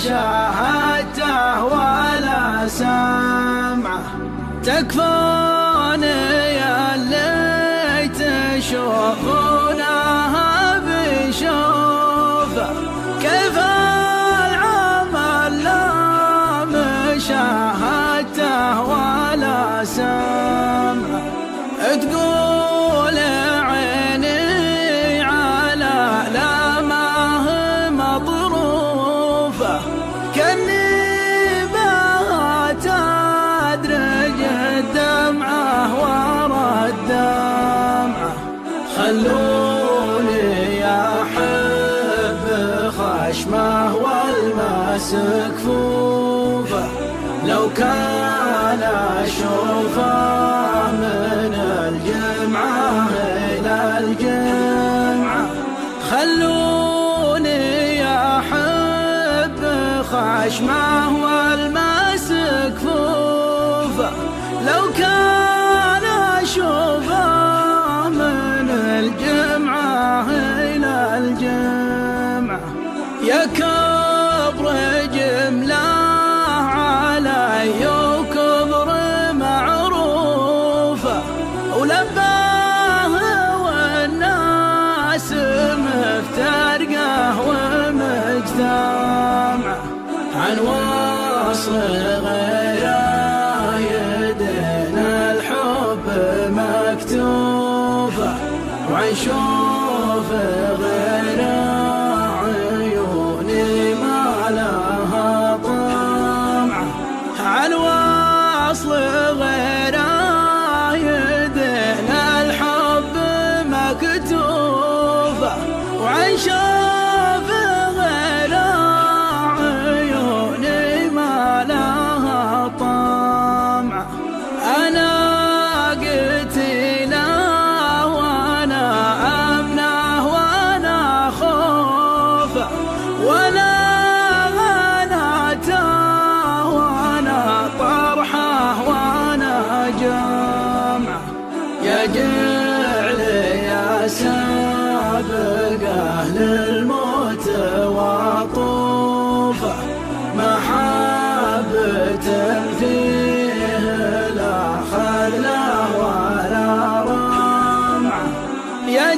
شاهدته ولا سمعه. تكفوني اللي تشوفونها بشوفه، كيف العمل لا مشاهدته ولا سمعه. تقول عيني على لامه مطروفه، كني بها تدرج الدمعه ورا الدمعه. خلوني احب خشمه والمسك كفوفه، لو كان اشوفه من الجمعه الى الجمعه. خلوني احب خشمه والمسك كفوفه، لو كان اشوفه من الجمعه الى الجمعه. يا كبر جمله علي وكبر معروفه، ولباه والناس مفترقه ومجتمعه. عن وصل غيره يدين الحب مكتوبه، وعن شوف غيره عيوني ما لها طمعه. عن وصل غيره يدين الحب مكتوبه، وعن شوف غيره عيوني ما لها طمعه. أنا قتيله وأنا أبناه وأنا خوفه، وأنا غناته وأنا طرحه وأنا جمعه. يا جعل يا سابق أهل الموت وطوفه، محبة فيه لا خذله ولا رمعه. يا